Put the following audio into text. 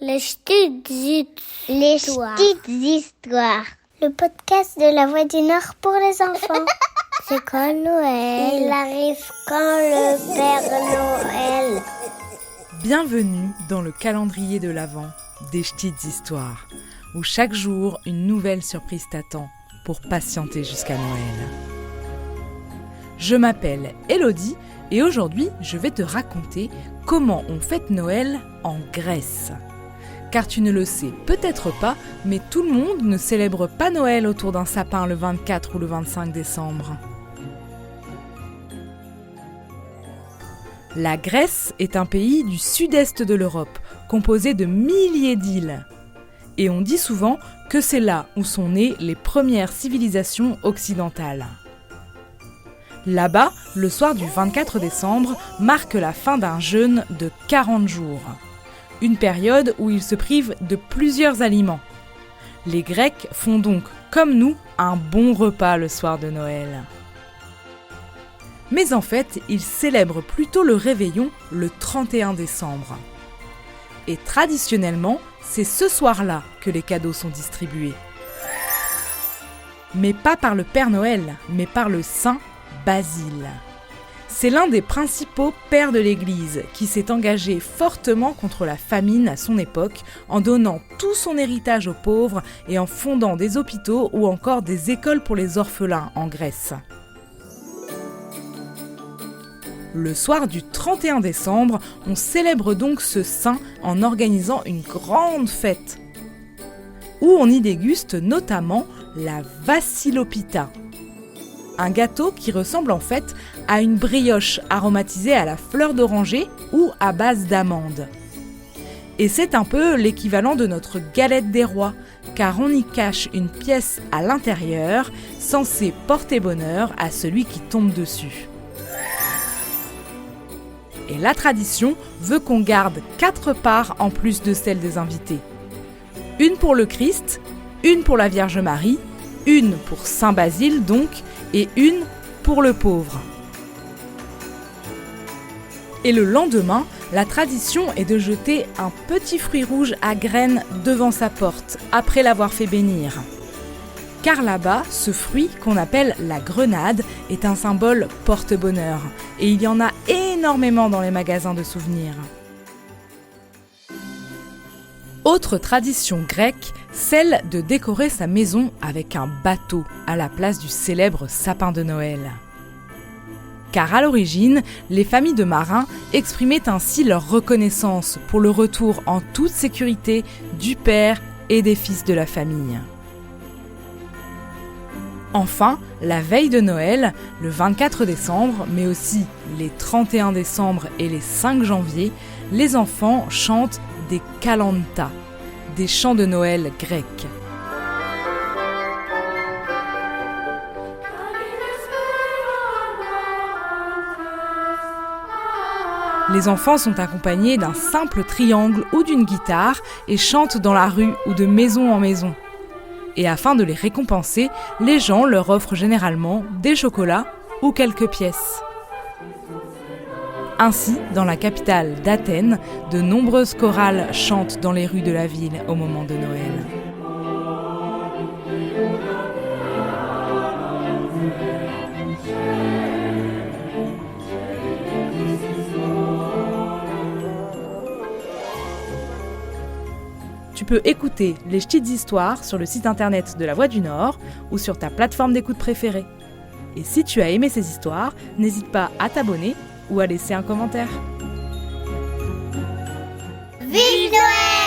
Les petites histoires. Le podcast de la Voix du Nord pour les enfants. C'est quand Noël? Il arrive quand le Père Noël? Bienvenue dans le calendrier de l'Avent des petites histoires, où chaque jour une nouvelle surprise t'attend pour patienter jusqu'à Noël. Je m'appelle Elodie et aujourd'hui je vais te raconter comment on fête Noël en Grèce. Car tu ne le sais peut-être pas, mais tout le monde ne célèbre pas Noël autour d'un sapin le 24 ou le 25 décembre. La Grèce est un pays du sud-est de l'Europe, composé de milliers d'îles. Et on dit souvent que c'est là où sont nées les premières civilisations occidentales. Là-bas, le soir du 24 décembre marque la fin d'un jeûne de 40 jours. Une période où ils se privent de plusieurs aliments. Les Grecs font donc, comme nous, un bon repas le soir de Noël. Mais en fait, ils célèbrent plutôt le réveillon le 31 décembre. Et traditionnellement, c'est ce soir-là que les cadeaux sont distribués. Mais pas par le Père Noël, mais par le Saint Basile. C'est l'un des principaux pères de l'Église qui s'est engagé fortement contre la famine à son époque en donnant tout son héritage aux pauvres et en fondant des hôpitaux ou encore des écoles pour les orphelins en Grèce. Le soir du 31 décembre, on célèbre donc ce saint en organisant une grande fête où on y déguste notamment la vassilopita. Un gâteau qui ressemble en fait à une brioche aromatisée à la fleur d'oranger ou à base d'amandes. Et c'est un peu l'équivalent de notre galette des rois, car on y cache une pièce à l'intérieur censée porter bonheur à celui qui tombe dessus. Et la tradition veut qu'on garde 4 parts en plus de celles des invités. Une pour le Christ, une pour la Vierge Marie, une pour Saint Basile donc, et une pour le pauvre. Et le lendemain, la tradition est de jeter un petit fruit rouge à graines devant sa porte, après l'avoir fait bénir. Car là-bas, ce fruit, qu'on appelle la grenade, est un symbole porte-bonheur. Et il y en a énormément dans les magasins de souvenirs. Autre tradition grecque, celle de décorer sa maison avec un bateau à la place du célèbre sapin de Noël. Car à l'origine, les familles de marins exprimaient ainsi leur reconnaissance pour le retour en toute sécurité du père et des fils de la famille. Enfin, la veille de Noël, le 24 décembre, mais aussi les 31 décembre et les 5 janvier, les enfants chantent des kalantas, des chants de Noël grecs. Les enfants sont accompagnés d'un simple triangle ou d'une guitare et chantent dans la rue ou de maison en maison. Et afin de les récompenser, les gens leur offrent généralement des chocolats ou quelques pièces. Ainsi, dans la capitale d'Athènes, de nombreuses chorales chantent dans les rues de la ville au moment de Noël. Tu peux écouter les petites histoires sur le site internet de la Voix du Nord ou sur ta plateforme d'écoute préférée. Et si tu as aimé ces histoires, n'hésite pas à t'abonner ou à laisser un commentaire. Vive Noël!